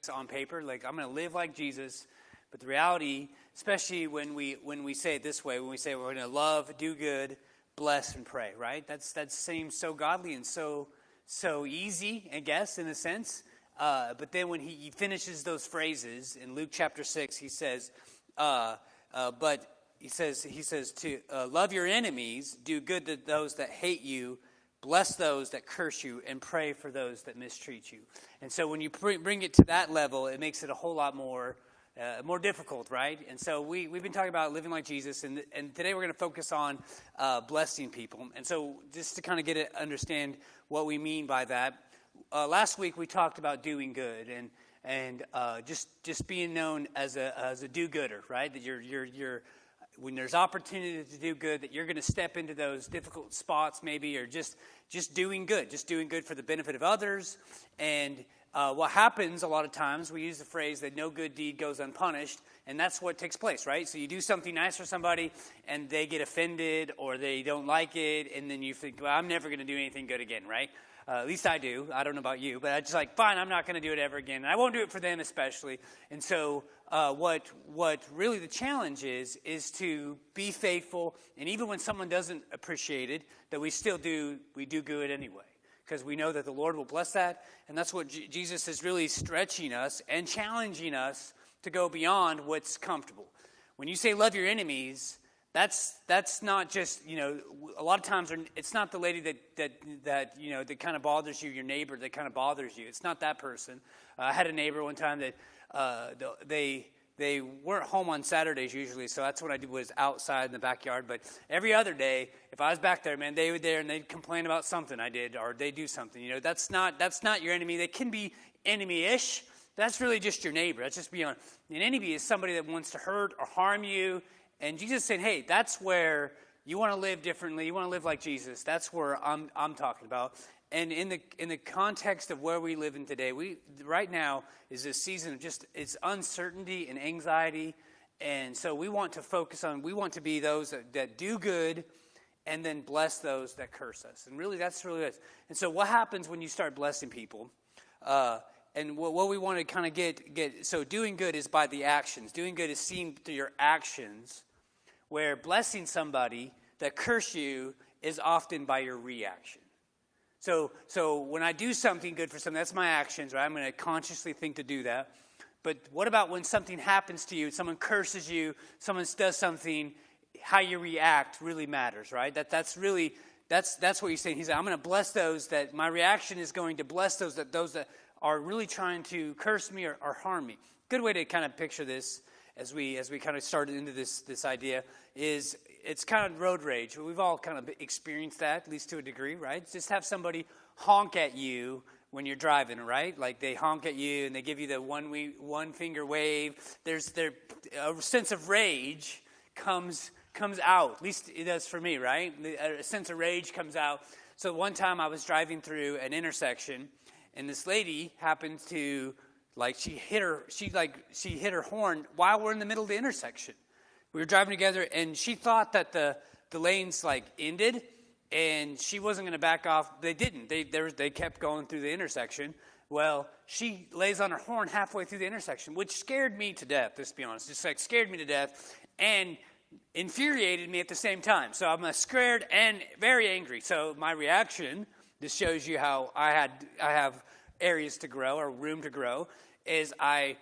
on paper, like I'm going to live like Jesus. But the reality, especially when we say it this way, when we say we're going to love, do good, bless, and pray, right? That seems so godly and so easy, I guess, in a sense. But then when he finishes those phrases in Luke chapter 6, he says, but he says to love your enemies, do good to those that hate you, bless those that curse you, and pray for those that mistreat you. And so when you bring it to that level, it makes it a whole lot more difficult, right? And so we've been talking about living like Jesus, and today we're going to focus on blessing people. And so just to kind of understand what we mean by that, last week we talked about doing good and just being known as a do-gooder, right? That you're when there's opportunity to do good, that you're going to step into those difficult spots maybe, or just doing good for the benefit of others. And what happens a lot of times, we use the phrase that no good deed goes unpunished, and that's what takes place, right? So you do something nice for somebody, and they get offended, or they don't like it, and then you think, well, I'm never going to do anything good again, right? At least I do. I don't know about you, but I'm just like, fine, I'm not going to do it ever again. And I won't do it for them especially. And so what really the challenge is to be faithful, and even when someone doesn't appreciate it, that we do good anyway. Because we know that the Lord will bless that, and that's what Jesus is really stretching us and challenging us to go beyond what's comfortable. When you say love your enemies, that's not just, a lot of times it's not the lady that kind of bothers you, your neighbor that kind of bothers you. It's not that person. I had a neighbor one time that they weren't home on Saturdays usually, so that's what I did, was outside in the backyard. But every other day, if I was back there, man, they were there and they'd complain about something I did, or they do something. That's not your enemy. They can be enemy-ish. That's really just your neighbor. That's just beyond. An enemy is somebody that wants to hurt or harm you. And Jesus said, hey, that's where you want to live differently. You want to live like Jesus. That's where I'm talking about. And in the context of where we live in today, right now is a season of it's uncertainty and anxiety. And so we want to be those that do good and then bless those that curse us. And really, that's really it. And so what happens when you start blessing people? And what we want to kind of get, so doing good is by the actions. Doing good is seen through your actions, where blessing somebody that curse you is often by your reaction. So when I do something good for someone, that's my actions, right? I'm going to consciously think to do that. But what about when something happens to you, someone curses you, someone does something, how you react really matters, right? That's what he's saying. He's like, I'm going to bless those that, my reaction is going to bless those that are really trying to curse me or harm me. Good way to kind of picture this as we kind of started into this idea is it's kind of road rage. We've all kind of experienced that, at least to a degree, right? Just have somebody honk at you when you're driving, right? Like they honk at you and they give you the one finger wave. There's a sense of rage comes out. At least it does for me, right? A sense of rage comes out. So one time I was driving through an intersection, and this lady happened to, she hit her horn while we're in the middle of the intersection. We were driving together, and she thought that the lanes ended, and she wasn't going to back off. They didn't. They kept going through the intersection. Well, she lays on her horn halfway through the intersection, which scared me to death, let's be honest. Just scared me to death and infuriated me at the same time. So I'm scared and very angry. So my reaction, this shows you how I have areas to grow or room to grow, is I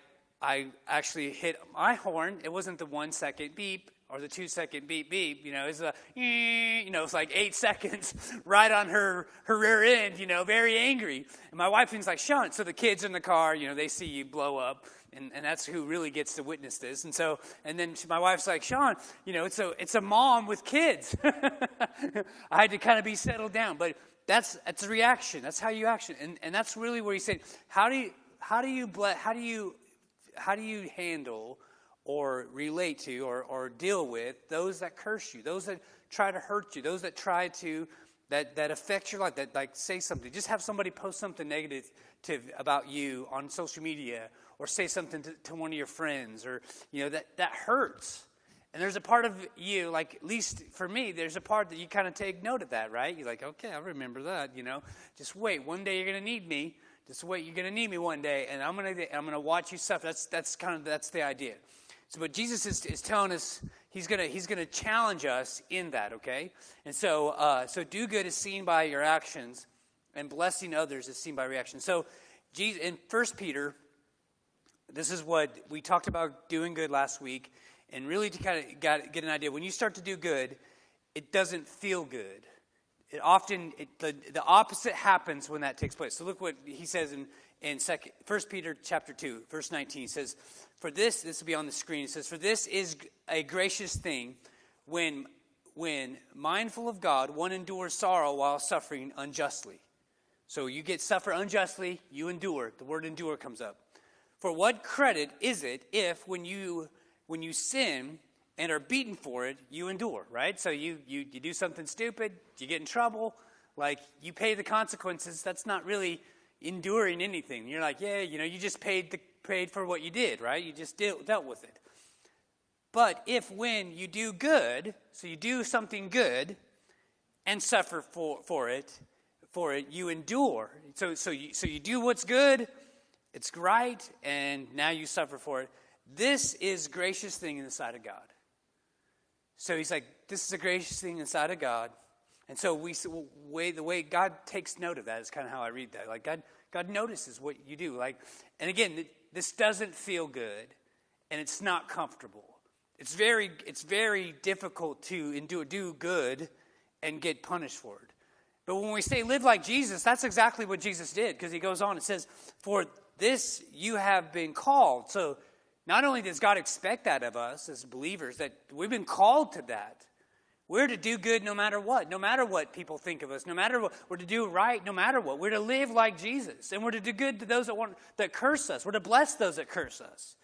actually hit my horn. It wasn't the 1 second beep or the 2 second beep beep. It's it's like 8 seconds right on her rear end. Very angry. And my wife was like, Sean. So the kids in the car, they see you blow up, and that's who really gets to witness this. And then my wife's like, Sean, it's a mom with kids. I had to kind of be settled down, but that's a reaction. That's how you action, and that's really where he's saying, how do you handle or relate to or deal with those that curse you, those that try to hurt you, those that try to that affect your life, that say something. Just have somebody post something negative about you on social media, or say something to one of your friends, or that hurts. And there's a part of you, at least for me, there's a part that you kind of take note of that, right? You're like, okay, I remember that, Just wait. One day you're going to need me This is what you're going to need me one day, and I'm gonna watch you suffer. That's the idea. So, but Jesus is telling us he's gonna challenge us in that, okay? And so do good is seen by your actions, and blessing others is seen by reaction. So, Jesus, in 1 Peter, this is what we talked about doing good last week, and really to kind of get an idea. When you start to do good, it doesn't feel good. It often the opposite happens when that takes place. So look what he says in 1 Peter chapter 2, verse 19. He says, "For this will be on the screen. It says, "For this is a gracious thing when mindful of God, one endures sorrow while suffering unjustly." So you suffer unjustly, you endure. The word endure comes up. "For what credit is it if when you sin and are beaten for it, you endure," right? So you do something stupid, you get in trouble, like you pay the consequences. That's not really enduring anything. You're like, yeah, you just paid for what you did, right? You just dealt with it. But if when you do good, so you do something good and suffer for it, you endure. So you do what's good, it's right, and now you suffer for it. This is gracious thing in the sight of God. So he's like, this is a gracious thing inside of God. And so the way God takes note of that is kind of how I read that. Like God notices what you do. Like, and again, this doesn't feel good, and it's not comfortable. It's very difficult to do good and get punished for it. But when we say live like Jesus, that's exactly what Jesus did, because he goes on and says, "For this you have been called." So not only does God expect that of us as believers, that we've been called to that. We're to do good no matter what people think of us, no matter what. We're to do right no matter what. We're to live like Jesus, and we're to do good to those that curse us. We're to bless those that curse us,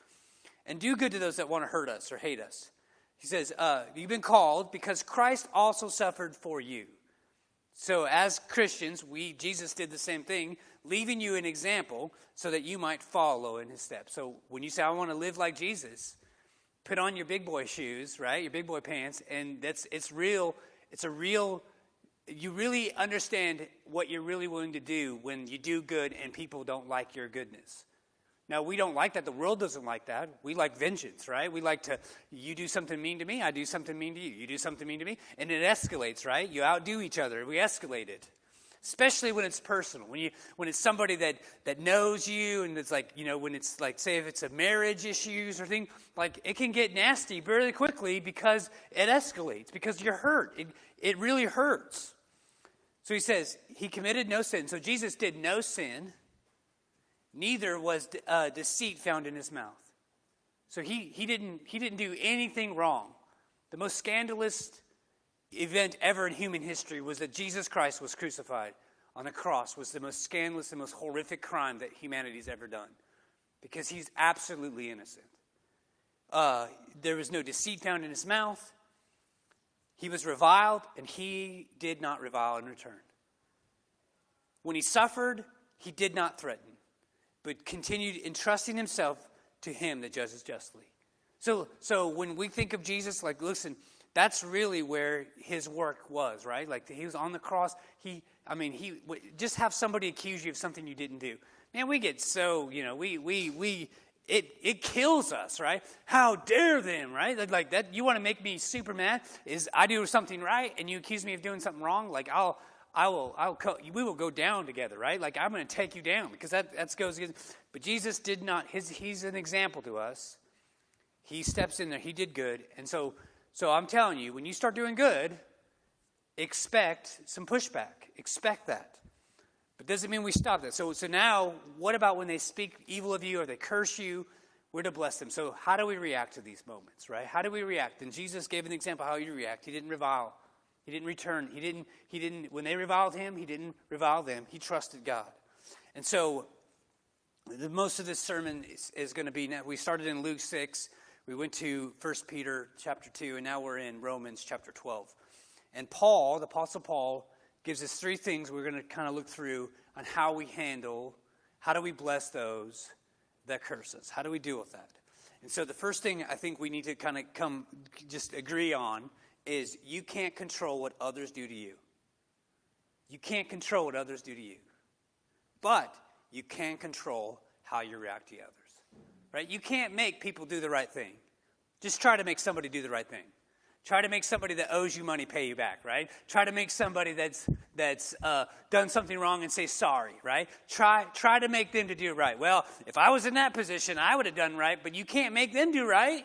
and do good to those that want to hurt us or hate us. He says, you've been called because Christ also suffered for you. So as Christians, Jesus did the same thing, leaving you an example so that you might follow in his steps. So when you say, I want to live like Jesus, put on your big boy shoes, right? Your big boy pants, and you really understand what you're really willing to do when you do good and people don't like your goodness. Now, we don't like that. The world doesn't like that. We like vengeance, right? We like you do something mean to me, I do something mean to you. You do something mean to me, and it escalates, right? You outdo each other. We escalate it. Especially when it's personal, when it's somebody that knows you, and it's like, when it's like, say if it's a marriage issues or thing, like it can get nasty very quickly because it escalates, because you're hurt. It really hurts. So he says he committed no sin. So Jesus did no sin, neither was deceit found in his mouth. So he didn't do anything wrong. The most scandalous event ever in human history was that Jesus Christ was crucified on a cross. Was the most scandalous and most horrific crime that humanity's ever done, because he's absolutely innocent. There was no deceit found in his mouth. He was reviled, and he did not revile in return. When he suffered, he did not threaten, but continued entrusting himself to him that judges justly. So when we think of Jesus, like, listen, that's really where his work was, right? Like, he was on the cross. He just have somebody accuse you of something you didn't do. Man, we get so, it kills us, right? How dare them, right? Like that, you want to make me super mad? Is I do something right and you accuse me of doing something wrong? Like, we will go down together, right? Like, I'm going to take you down, because that goes against. But Jesus did not. He's an example to us. He steps in there. He did good, and so I'm telling you, when you start doing good, expect some pushback. Expect that. But doesn't mean we stop that. So now, what about when they speak evil of you or they curse you? We're to bless them. So how do we react to these moments, right? How do we react? And Jesus gave an example how you react. He didn't revile. He didn't return. He didn't. When they reviled him, he didn't revile them. He trusted God. And so, most of this sermon is going to be. Now, we started in Luke 6. We went to 1 Peter chapter 2, and now we're in Romans chapter 12. And Paul, the Apostle Paul, gives us three things we're going to kind of look through on how do we bless those that curse us? How do we deal with that? And so the first thing I think we need to kind of just agree on is you can't control what others do to you. You can't control what others do to you. But you can control how you react to others. Right? You can't make people do the right thing. Just try to make somebody do the right thing. Try to make somebody that owes you money pay you back, right? Try to make somebody that's done something wrong and say sorry, right? Try to make them to do it right. Well, if I was in that position, I would have done right, but you can't make them do right.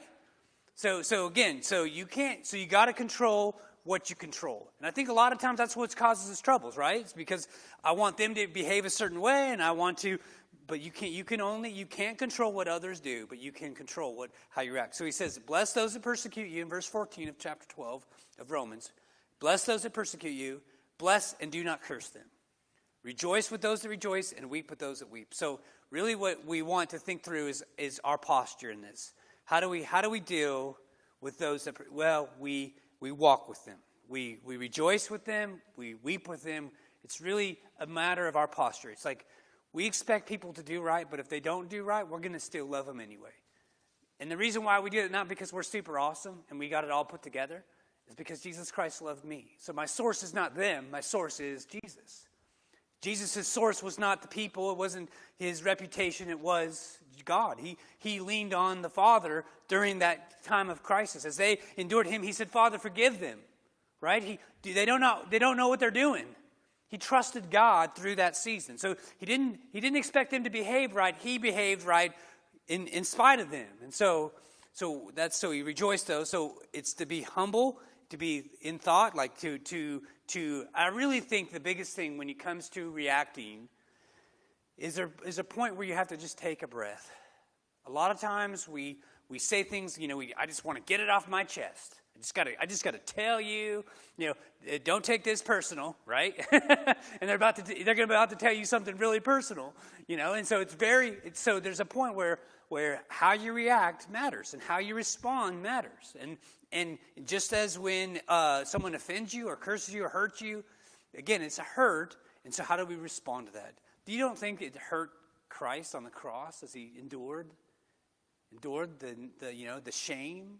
So you got to control what you control. And I think a lot of times that's what causes us troubles, right? It's because I want them to behave a certain way, and I want to. But you can't control what others do, but you can control how you act. So he says, bless those that persecute you in verse 14 of chapter 12 of Romans. Bless those that persecute you. Bless and do not curse them. Rejoice with those that rejoice and weep with those that weep. So really what we want to think through is our posture in this. How do we deal with those that, we walk with them. We rejoice with them. We weep with them. It's really a matter of our posture. It's like, we expect people to do right, but if they don't do right, we're going to still love them anyway. And the reason why we do it, not because we're super awesome and we got it all put together, is because Jesus Christ loved me. So my source is not them. My source is Jesus. Jesus' source was not the people. It wasn't his reputation. It was God. He leaned on the Father during that time of crisis. As they endured him, he said, Father, forgive them. Right? They don't know what they're doing. He trusted God through that season. So he didn't expect them to behave right. He behaved right in spite of them. And so he rejoiced though. So it's to be humble, to be in thought, like to I really think the biggest thing when it comes to reacting is a point where you have to just take a breath. A lot of times we say things, I just want to get it off my chest. I just got to tell you, don't take this personal, right? And they're about to tell you something really personal, And so so there's a point where how you react matters and how you respond matters. And just as when someone offends you or curses you or hurts you, again, it's a hurt. And so how do we respond to that? You don't think it hurt Christ on the cross as he endured the shame?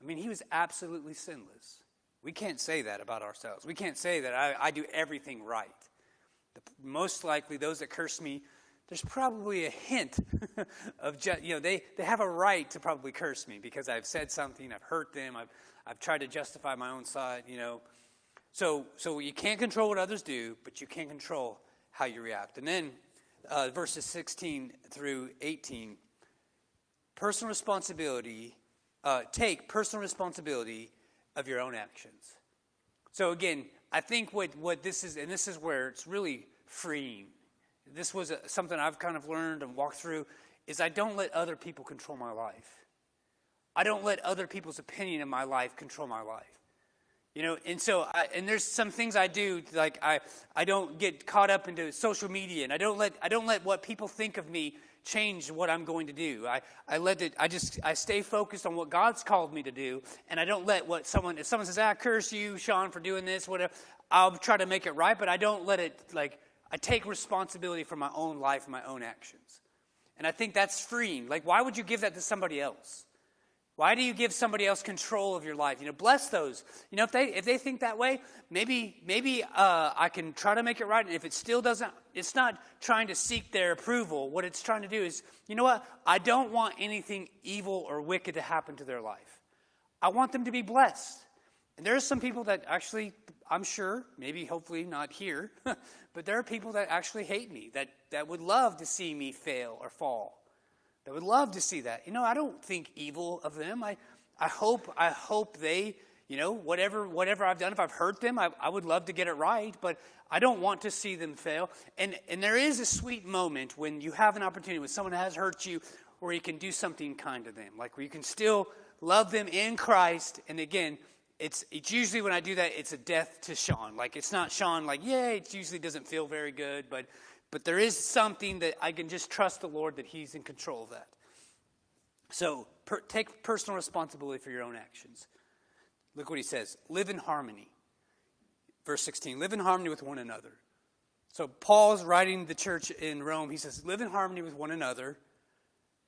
I mean, he was absolutely sinless. We can't say that about ourselves. We can't say that I do everything right. Most likely, those that curse me, there's probably a hint of, they have a right to probably curse me because I've said something, I've hurt them, I've tried to justify my own side, So you can't control what others do, but you can control how you react. And then verses 16 through 18, personal responsibility. Take personal responsibility of your own actions. So again, I think what this is, and this is where it's really freeing. This was something I've kind of learned and walked through, is I don't let other people control my life. I don't let other people's opinion of my life control my life. And so, there's some things I do, like I don't get caught up into social media, and I don't let what people think of me change what I'm going to do. I stay focused on what God's called me to do, and I don't let if someone says, curse you, Sean, for doing this, whatever, I'll try to make it right, but I don't let it, I take responsibility for my own life and my own actions. And I think that's freeing. Why would you give that to somebody else? Why do you give somebody else control of your life? Bless those. If they think that way, maybe I can try to make it right. And if it still doesn't, it's not trying to seek their approval. What it's trying to do is, I don't want anything evil or wicked to happen to their life. I want them to be blessed. And there are some people that actually, I'm sure, maybe hopefully not here, but there are people that actually hate me, that would love to see me fail or fall. I would love to see that. I don't think evil of them. I hope they, whatever I've done, if I've hurt them, I would love to get it right, but I don't want to see them fail. And there is a sweet moment when you have an opportunity, when someone has hurt you, where you can do something kind to them, where you can still love them in Christ. And again, it's usually when I do that, it's a death to Sean. It's not Sean, yay, it usually doesn't feel very good, but there is something that I can just trust the Lord that he's in control of that. So take personal responsibility for your own actions. Look what he says. Live in harmony. Verse 16, live in harmony with one another. So Paul's writing the church in Rome. He says, live in harmony with one another.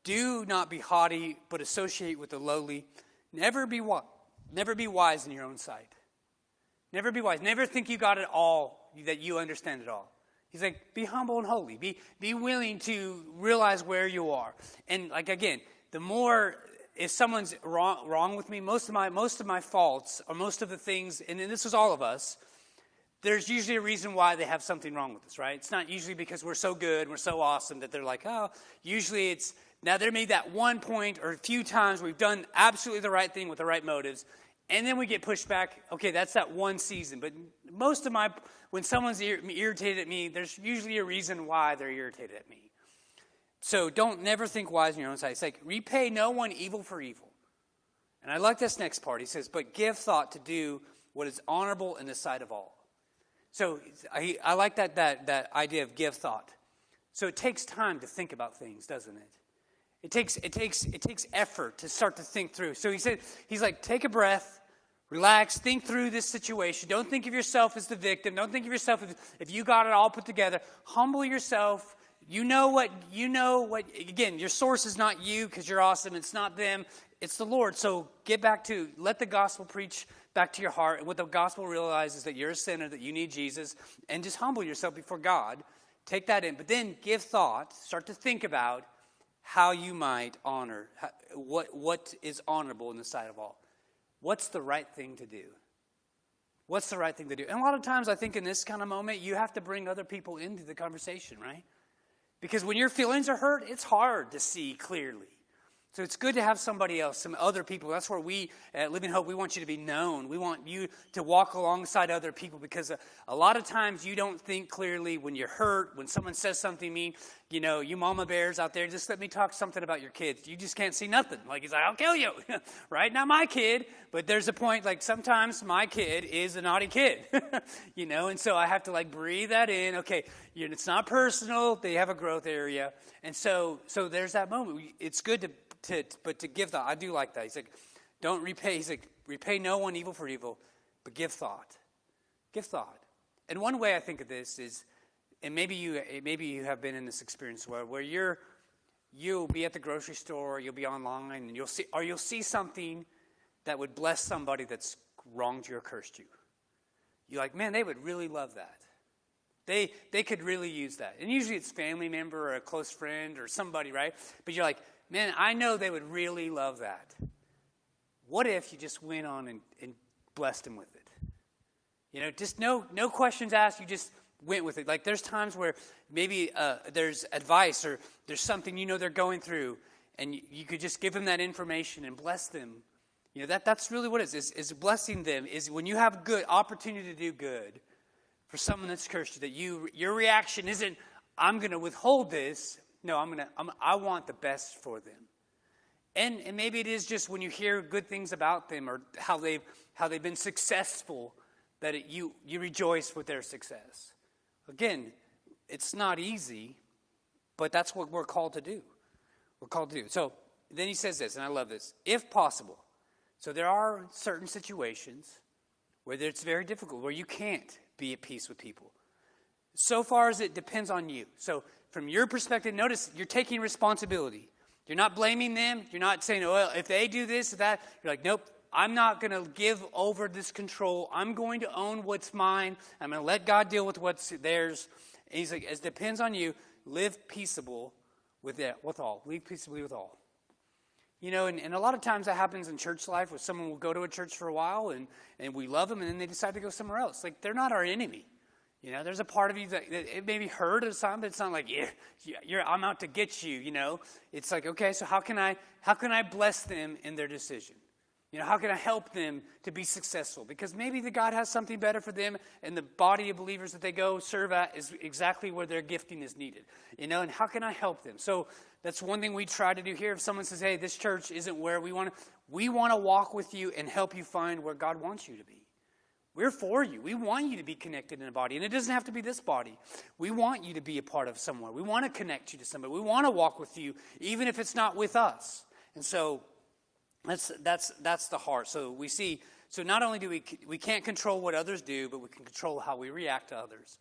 Do not be haughty, but associate with the lowly. Never be wise in your own sight. Never be wise. Never think you got it all, that you understand it all. He's like, be humble and holy. Be willing to realize where you are. And like, again, the more, if someone's wrong with me, most of my faults, or most of the things, and this is all of us, there's usually a reason why they have something wrong with us, right? It's not usually because we're so good, we're so awesome that they're like, oh, usually it's, now there may be that one point or a few times we've done absolutely the right thing with the right motives, and then we get pushed back. Okay, that's that one season. But most of when someone's irritated at me, there's usually a reason why they're irritated at me. So never think wise on your own side. It's like, repay no one evil for evil. And I like this next part. He says, but give thought to do what is honorable in the sight of all. So I like that idea of give thought. So it takes time to think about things, doesn't it? It takes effort to start to think through. So he's like, take a breath, relax, think through this situation. Don't think of yourself as the victim. Don't think of yourself as if you got it all put together. Humble yourself. You know what, again, your source is not you because you're awesome. It's not them. It's the Lord. So let the gospel preach back to your heart. And what the gospel realizes is that you're a sinner, that you need Jesus. And just humble yourself before God. Take that in. But then give thought. Start to think about how you might honor, what is honorable in the sight of all. What's the right thing to do? What's the right thing to do? And a lot of times I think in this kind of moment, you have to bring other people into the conversation, right? Because when your feelings are hurt, it's hard to see clearly. So it's good to have somebody else, some other people. That's where we at Living Hope, we want you to be known. We want you to walk alongside other people because a lot of times you don't think clearly when you're hurt, when someone says something mean. You know, you mama bears out there, just let me talk something about your kids. You just can't see nothing. Like, he's like, I'll kill you. Right? Not my kid. But there's a point, like, sometimes my kid is a naughty kid. You know, and so I have to, like, breathe that in. Okay, it's not personal. They have a growth area. And so there's that moment. It's good to give thought. I do like that. He's like, don't repay. He's like, repay no one evil for evil, but give thought. Give thought. And one way I think of this is, and maybe you have been in this experience where you'll be at the grocery store, you'll be online, and you'll see something that would bless somebody that's wronged you or cursed you. You're like, man, they would really love that. They could really use that. And usually it's a family member or a close friend or somebody, right? But you're like, man, I know they would really love that. What if you just went on and blessed them with it? You know, just no questions asked. You just went with it. Like, there's times where maybe there's advice or there's something they're going through, and you could just give them that information and bless them. You know, that's really what it is blessing them is when you have good opportunity to do good for someone that's cursed you, that your reaction isn't, I'm going to withhold this. No, I want the best for them. And maybe it is just when you hear good things about them or how they've been successful, that you rejoice with their success. Again, it's not easy, but that's what we're called to do. We're called to do. So then he says this, and I love this, if possible. So there are certain situations where it's very difficult, where you can't be at peace with people. So far as it depends on you. So from your perspective, notice you're taking responsibility. You're not blaming them. You're not saying, well, if they do this or that. You're like, nope, I'm not going to give over this control. I'm going to own what's mine. I'm going to let God deal with what's theirs. And he's like, it depends on you. Live peaceable with all. Live peaceably with all. You know, and a lot of times that happens in church life where someone will go to a church for a while and we love them and then they decide to go somewhere else. Like, they're not our enemy. You know, there's a part of you that it may be hurt or something, but it's not like, I'm out to get you, you know. It's like, okay, so how can I bless them in their decision? You know, how can I help them to be successful? Because maybe God has something better for them, and the body of believers that they go serve at is exactly where their gifting is needed. You know, and how can I help them? So that's one thing we try to do here. If someone says, hey, this church isn't where we want to walk with you and help you find where God wants you to be. We're for you. We want you to be connected in a body. And it doesn't have to be this body. We want you to be a part of somewhere. We want to connect you to somebody. We want to walk with you, even if it's not with us. And so that's the heart. So we see, so not only do we can't control what others do, but we can control how we react to others.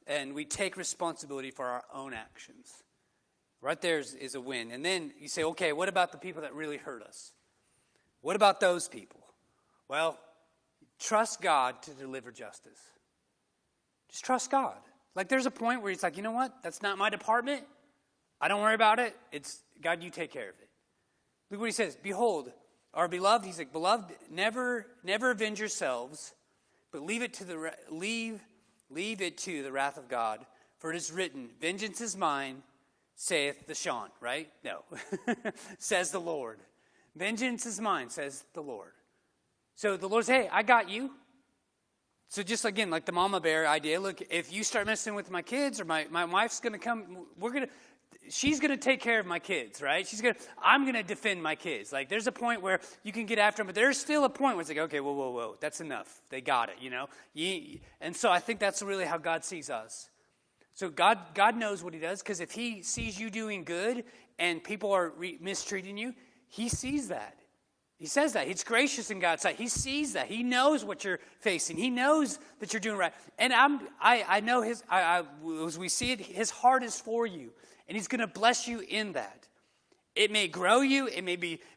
And we take responsibility for our own actions. Right there is a win. And then you say, okay, what about the people that really hurt us? What about those people? Well, trust God to deliver justice. Just trust God. Like there's a point where it's like, you know what? That's not my department. I don't worry about it. It's God, you take care of it. Look what he says. Behold, our beloved, he's like, beloved, never avenge yourselves, but leave it to the wrath of God. For it is written, vengeance is mine, saith the Sean, right? No. Says the Lord. Vengeance is mine, says the Lord. So the Lord says, hey, I got you. So just again, like the mama bear idea, look, if you start messing with my kids or my wife's going to come, she's going to take care of my kids, right? I'm going to defend my kids. Like there's a point where you can get after them, but there's still a point where it's like, okay, whoa, that's enough. They got it, you know? And so I think that's really how God sees us. So God knows what he does, because if he sees you doing good and people are mistreating you, he sees that. He says that. It's gracious in God's sight. He sees that. He knows what you're facing. He knows that you're doing right. And I know as we see it, his heart is for you. And he's going to bless you in that. It may grow you,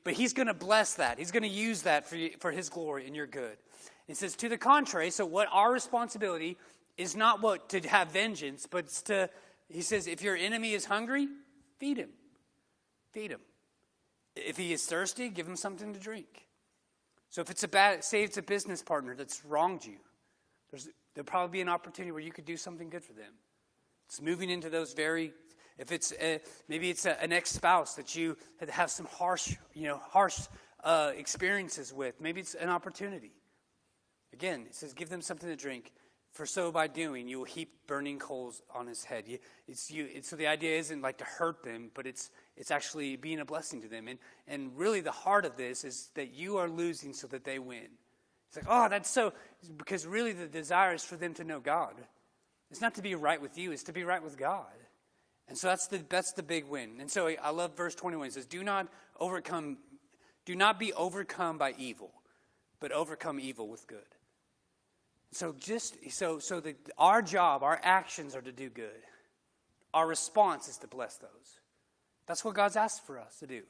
but he's going to bless that. He's going to use that for his glory and your good. It says, to the contrary, so what our responsibility is not to have vengeance, but it's he says, if your enemy is hungry, feed him. Feed him. If he is thirsty, give him something to drink. So if say it's a business partner that's wronged you, there'll probably be an opportunity where you could do something good for them. It's moving into those if it's maybe it's an ex-spouse that you have some harsh experiences with. Maybe it's an opportunity. Again, it says, give them something to drink. For so by doing, you will heap burning coals on his head. So the idea isn't like to hurt them, but it's actually being a blessing to them. And really the heart of this is that you are losing so that they win. It's like, oh, that's so, because really the desire is for them to know God. It's not to be right with you, it's to be right with God. And so that's the big win. And so I love verse 21. It says, do not be overcome by evil, but overcome evil with good. So our job, our actions are to do good. Our response is to bless those. That's what God's asked for us to do.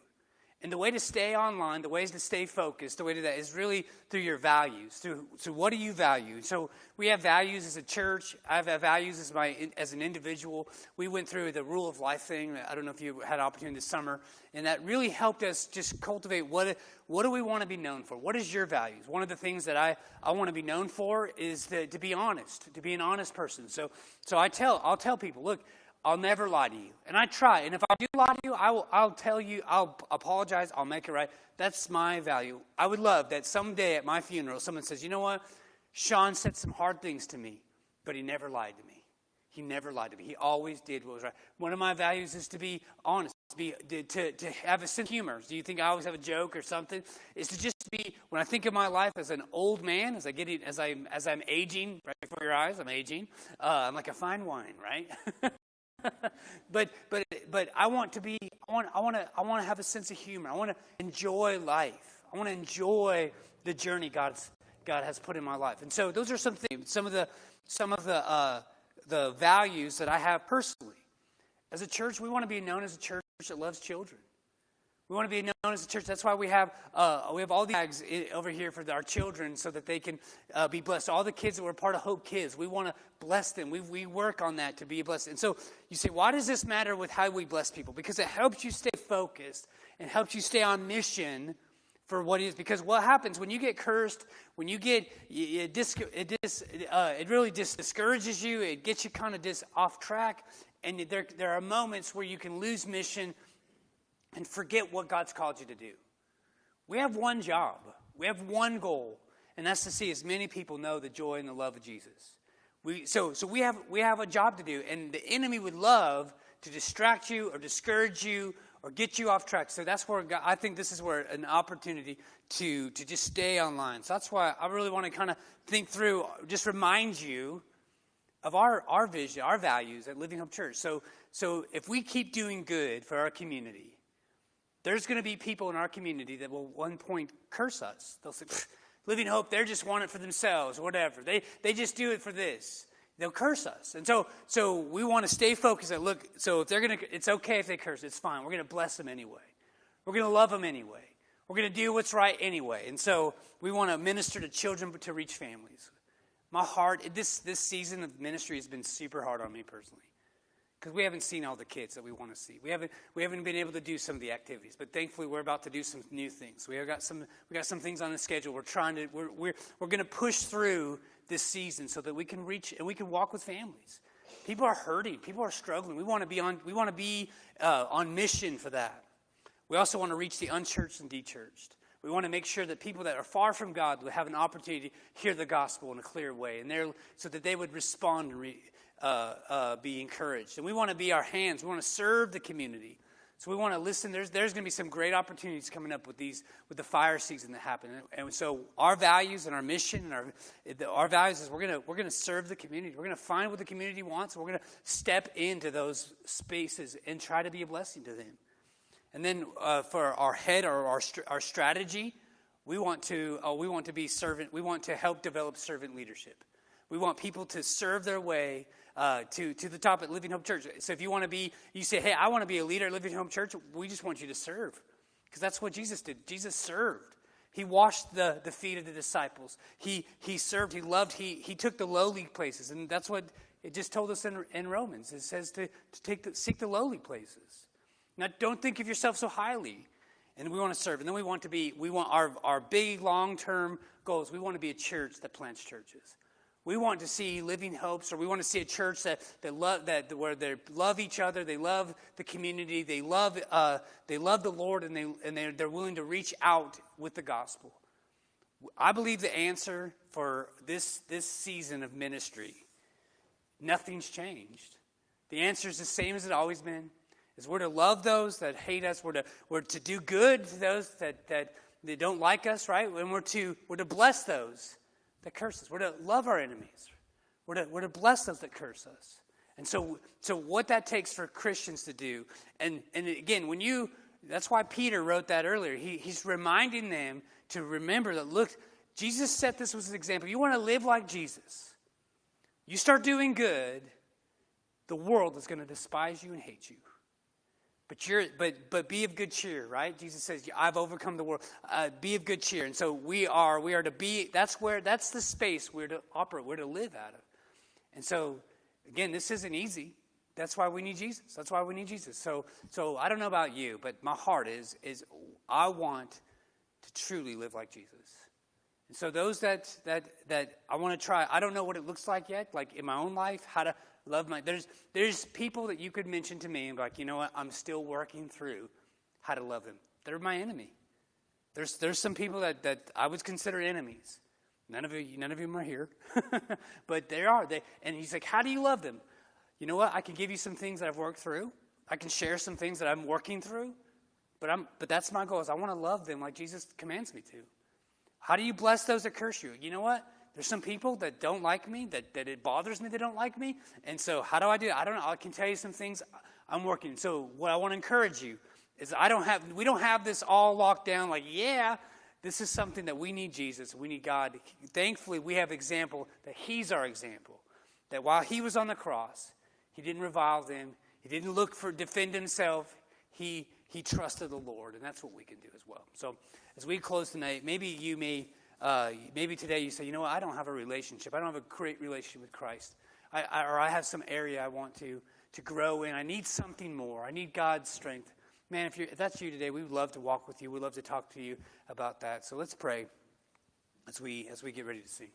And the way to stay online, the ways to stay focused, the way to that is really through your values. So what do you value? So we have values as a church. I have values as an individual. We went through the rule of life thing. I don't know if you had an opportunity this summer. And that really helped us just cultivate what do we want to be known for? What is your values? One of the things that I want to be known for is to be honest, to be an honest person. So I'll tell people, look, I'll never lie to you. And I try. And if I do lie to you, I'll tell you, I'll apologize, I'll make it right. That's my value. I would love that someday at my funeral, someone says, you know what? Sean said some hard things to me, but he never lied to me. He never lied to me. He always did what was right. One of my values is to be honest, to have a sense of humor. Do you think I always have a joke or something? Is to just be, when I think of my life as an old man, as I'm aging, right before your eyes, I'm aging. I'm like a fine wine, right? but I want to have a sense of humor. I want to enjoy life. I want to enjoy the journey God has put in my life. And so those are some things, some of the values that I have personally. As a church, we want to be known as a church that loves children. We want to be known as a church. That's why we have all the bags over here for our children so that they can be blessed. All the kids that were part of Hope Kids, we want to bless them. We work on that to be blessed. And so you say, why does this matter with how we bless people? Because it helps you stay focused and helps you stay on mission for what is. Because what happens when you get cursed, when you get, it really just discourages you. It gets you kind of off track. And there are moments where you can lose mission and forget what God's called you to do. We have one job. We have one goal, and that's to see as many people know the joy and the love of Jesus. So we have a job to do, and the enemy would love to distract you or discourage you or get you off track. So that's where I think this is where an opportunity to just stay online. So that's why I really want to kind of think through, just remind you of our vision, our values at Living Hope Church. So if we keep doing good for our community, there's going to be people in our community that will at one point curse us. They'll say, Living Hope, they just want it for themselves or whatever. They just do it for this. They'll curse us. And so we want to stay focused and look, so if it's okay if they curse, it's fine. We're going to bless them anyway. We're going to love them anyway. We're going to do what's right anyway. And so we want to minister to children to reach families. My heart, this season of ministry has been super hard on me personally. Because we haven't seen all the kids that we want to see. We haven't been able to do some of the activities, but thankfully we're about to do some new things. We got some things on the schedule. We're going to push through this season so that we can reach and we can walk with families. People are hurting. People are struggling. We want to be on mission for that. We also want to reach the unchurched and dechurched. We want to make sure that people that are far from God will have an opportunity to hear the gospel in a clear way, and so that they would respond and be encouraged. And we want to be our hands. We want to serve the community. So we want to listen. There's going to be some great opportunities coming up with the fire season that happen. And so our values and our mission and our values is we're going to serve the community. We're going to find what the community wants. And we're going to step into those spaces and try to be a blessing to them. And then for our head or our strategy, we want to be servant. We want to help develop servant leadership. We want people to serve their way to the top at Living Hope Church. So if you say, hey, I want to be a leader at Living Hope Church, we just want you to serve. Because that's what Jesus did. Jesus served. He washed the feet of the disciples. He served. He loved. He took the lowly places. And that's what it just told us in Romans. It says to seek the lowly places. Now, don't think of yourself so highly. And we want to serve. And then we want our big long-term goals. We want to be a church that plants churches. We want to see Living Hopes, or we want to see a church where they love each other, they love the community, they love the Lord, and they're willing to reach out with the gospel. I believe the answer for this season of ministry, nothing's changed. The answer is the same as it's always been. Is we're to love those that hate us. We're to do good to those that they don't like us, right? And we're to bless those that curse us. We're to love our enemies. We're to bless those that curse us. And so what that takes for Christians to do, and again, that's why Peter wrote that earlier. He's reminding them to remember that, look, Jesus set this as an example. You want to live like Jesus. You start doing good, the world is going to despise you and hate you. But be of good cheer, right? Jesus says, I've overcome the world. Be of good cheer. And so we are to be, that's the space we're to operate, we're to live out of. And so, again, this isn't easy. That's why we need Jesus. That's why we need Jesus. So I don't know about you, but my heart is I want to truly live like Jesus. And so those that I want to try, I don't know what it looks like yet, like in my own life, how to love there's people that you could mention to me and be like, you know what, I'm still working through how to love them. They're my enemy. There's some people that I would consider enemies. None of them are here. But they are. And he's like, how do you love them? You know what? I can give you some things that I've worked through. I can share some things that I'm working through. But that's my goal, is I want to love them like Jesus commands me to. How do you bless those that curse you? You know what? There's some people that don't like me, that it bothers me they don't like me. And so how do I do it? I don't know. I can tell you some things I'm working. So what I want to encourage you is we don't have this all locked down like, yeah, this is something that we need Jesus. We need God. Thankfully, we have example that he's our example. That while he was on the cross, he didn't revile them. He didn't defend himself. He trusted the Lord. And that's what we can do as well. So as we close tonight, maybe today you say, you know what, I don't have a relationship. I don't have a great relationship with Christ. I have some area I want to grow in. I need something more. I need God's strength. Man, if that's you today, we would love to walk with you. We'd love to talk to you about that. So let's pray as we get ready to sing.